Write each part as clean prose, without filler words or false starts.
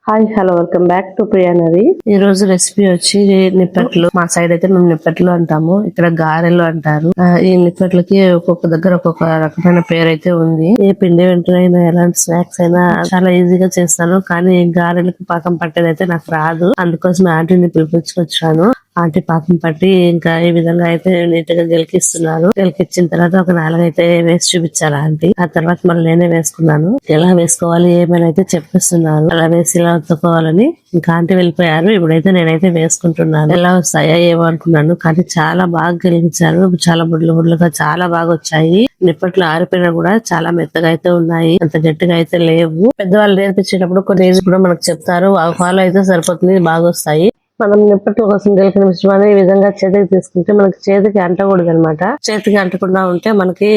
Hi hello welcome back to Priyanavi. ఈ రోజు recipe వచ్చి నిప్పట్లు. మా సైడ్ అయితే మేము నిప్పట్లు అంటాము, ఇక్కడ గారెలు అంటారు. ఈ నిప్పట్లకి ఒక్కొక్క దగ్గర ఒక్కొక్క రకమైన పేరు అయితే ఉంది. ఏ పిండి వెంటనైనా ఎలాంటి స్నాక్స్ అయినా చాలా ఈజీగా చేస్తాను, కానీ గారెలకు పాకం పట్టేది అయితే నాకు రాదు. అందుకోసం ఆంటీని పిలిపించుకొచ్చాను. ఆంటీ పాకం పట్టి ఇంకా ఈ విధంగా అయితే నీట్ గా గెలికిస్తున్నారు. గెలికిచ్చిన తర్వాత ఒక 4 అయితే వేసి చూపించాలి ఆంటీ. ఆ తర్వాత మళ్ళీ నేనే వేసుకున్నాను. ఎలా వేసుకోవాలి ఏమైనా అయితే చెప్పిస్తున్నారు. అలా వేసి ఇలా ఒత్తుకోవాలని ఇంకా ఆంటీ వెళ్ళిపోయారు. ఇప్పుడైతే నేనైతే వేసుకుంటున్నాను. ఎలా వస్తాయా ఏమో అనుకున్నాను, కానీ చాలా బాగా గెలిగించారు. చాలా బుడ్లుగా చాలా బాగా వచ్చాయి. నిప్పట్లు ఆరిపోయినా కూడా చాలా మెత్తగా అయితే ఉన్నాయి, అంత గట్టిగా అయితే లేవు. పెద్దవాళ్ళు నేర్పించేటప్పుడు కొన్ని కూడా మనకు చెప్తారు, ఫాలో అయితే సరిపోతుంది, బాగా వస్తాయి. మనం నిప్పట్ల కోసం గెలికిన మిశ్రమాన్ని ఈ విధంగా చేతికి తీసుకుంటే మనకి చేతికి అంటకూడదు అనమాట. చేతికి అంటకుండా ఉంటే మనకి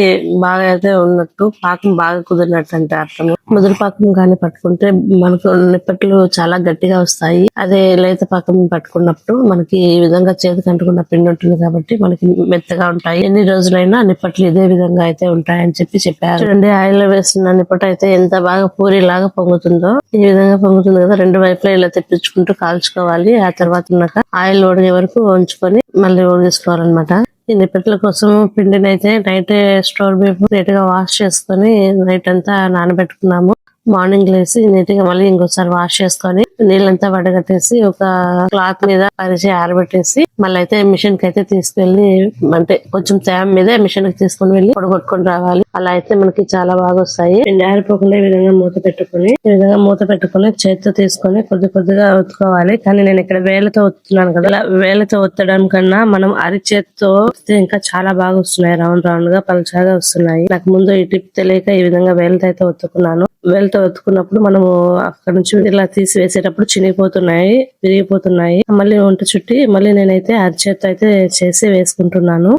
బాగా అయితే ఉన్నట్టు, పాకం బాగా కుదిరినట్టు అంటే అర్థం. ముదురు పాకం కానీ పట్టుకుంటే మనకు నిప్పట్లు చాలా గట్టిగా వస్తాయి. అదే లేత పాకం పట్టుకున్నప్పుడు మనకి ఈ విధంగా చేతికి అంటకుండా పిండి ఉంటుంది కాబట్టి మనకి మెత్తగా ఉంటాయి. ఎన్ని రోజులైనా నిప్పట్లు ఇదే విధంగా అయితే ఉంటాయని చెప్పారు. చూడండి, ఆయిల్ లో వేస్తున్న నిప్పట్ అయితే ఎంత బాగా పూరి లాగా పొంగుతుందో. ఈ విధంగా పొంగుతుంది కదా, 2 వైపులా ఇలా తెప్పించుకుంటూ కాల్చుకోవాలి. ఆ తర్వాత ఆయిల్ ఉడిగే వరకు ఉంచుకొని మళ్ళీ ఉడికించుకోవాలన్నమాట. ఈ నిప్పట్ల కోసం పిండిని అయితే నైట్ స్టోర్ పేపర్ నీట్ గా వాష్ చేసుకొని నైట్ అంతా నానబెట్టుకున్నాము. మార్నింగ్ లేసి నీట్ గా మళ్ళీ ఇంకోసారి వాష్ చేసుకొని నీళ్ళంతా వడగట్టేసి ఒక క్లాత్ మీద పరిచి ఆరబెట్టేసి మళ్ళీ అయితే మిషన్ కి అయితే తీసుకెళ్లి, అంటే కొంచెం తేమ మీద మిషన్ కి తీసుకుని వెళ్ళి పొడగొట్టుకొని రావాలి. అలా అయితే మనకి చాలా బాగా వస్తాయి. పిండి ఆరిపోకుండా ఈ విధంగా మూత పెట్టుకుని చేతితో తీసుకొని కొద్దిగా ఒత్తుకోవాలి. కానీ నేను ఇక్కడ వేలతో ఒత్తుతున్నాను కదా, ఇలా వేలతో ఒత్తడం కన్నా మనం అరిచేతితో ఇంకా చాలా బాగా వస్తున్నాయి. రౌండ్ గా పలుచగా వస్తున్నాయి. నాకు ముందు ఈ టిప్ తెలియక ఈ విధంగా వేలతో అయితే ఒత్తుకున్నాను. వేలతో ఒత్తుకున్నప్పుడు మనము అక్కడ నుంచి ఇలా తీసి వేసేటప్పుడు చినిగిపోతున్నాయి, విరిగిపోతున్నాయి. మళ్ళీ వంట చుట్టి మళ్ళీ నేనైతే అరిచేత్తో అయితే చేసి వేసుకుంటున్నాను.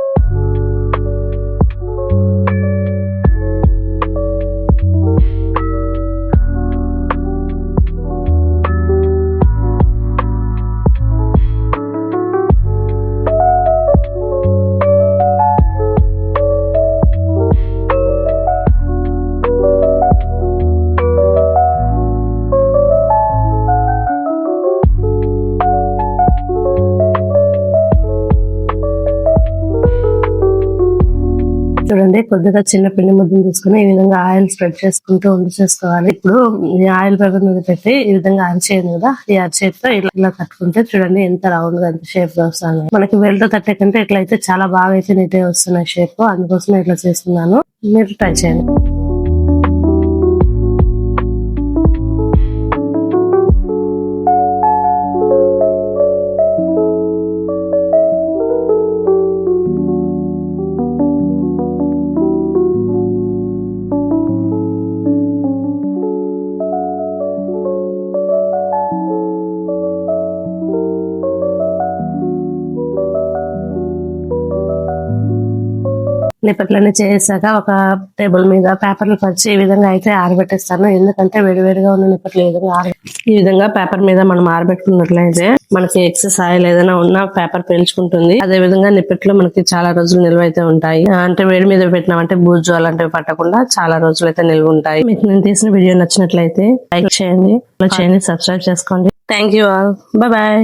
చూడండి, కొద్దిగా చిన్న పిండి ముద్దను తీసుకుని ఈ విధంగా ఆయిల్ స్ప్రెడ్ చేసుకుంటూ చేసుకోవాలి. ఇప్పుడు ఈ ఆయిల్ పేపర్ మీద పెట్టి ఈ విధంగా అరిచేది కదా, ఈ అరిచేతితో ఇలా తట్టుకుంటే చూడండి ఎంత రౌండ్ గా ఎంత షేప్ గా వస్తుంది. మనకి వేలతో తట్టే కంటే ఇట్లా అయితే చాలా బాగా అయితే నీట్ గా వస్తున్నాయి షేప్. అందుకోసం ఇట్లా చేస్తున్నాను, మీరు ట్రై చేయండి. నిప్పట్లన్నీ చేసాక ఒక టేబుల్ మీద పేపర్లు పరిచి ఈ విధంగా అయితే ఆరబెట్టేస్తాను. ఎందుకంటే వేడివేడిగా ఉన్న నిప్పట్లు ఈ విధంగా పేపర్ మీద మనం ఆరబెట్టుకున్నట్లయితే మనకి ఎక్సెస్ ఆయిల్ ఏదైనా ఉన్నా పేపర్ పీల్చుకుంటుంది. అదే విధంగా నిప్పట్లు మనకి చాలా రోజులు నిల్వ అయితే ఉంటాయి. అంటే వేడి మీద పెట్టినామంటే బూజు అలాంటివి పట్టకుండా చాలా రోజులు అయితే నిల్వ ఉంటాయి. మీకు నేను తీసిన వీడియో నచ్చినట్లయితే లైక్ చేయండి, సబ్స్క్రైబ్ చేసుకోండి. Thank you all, bye.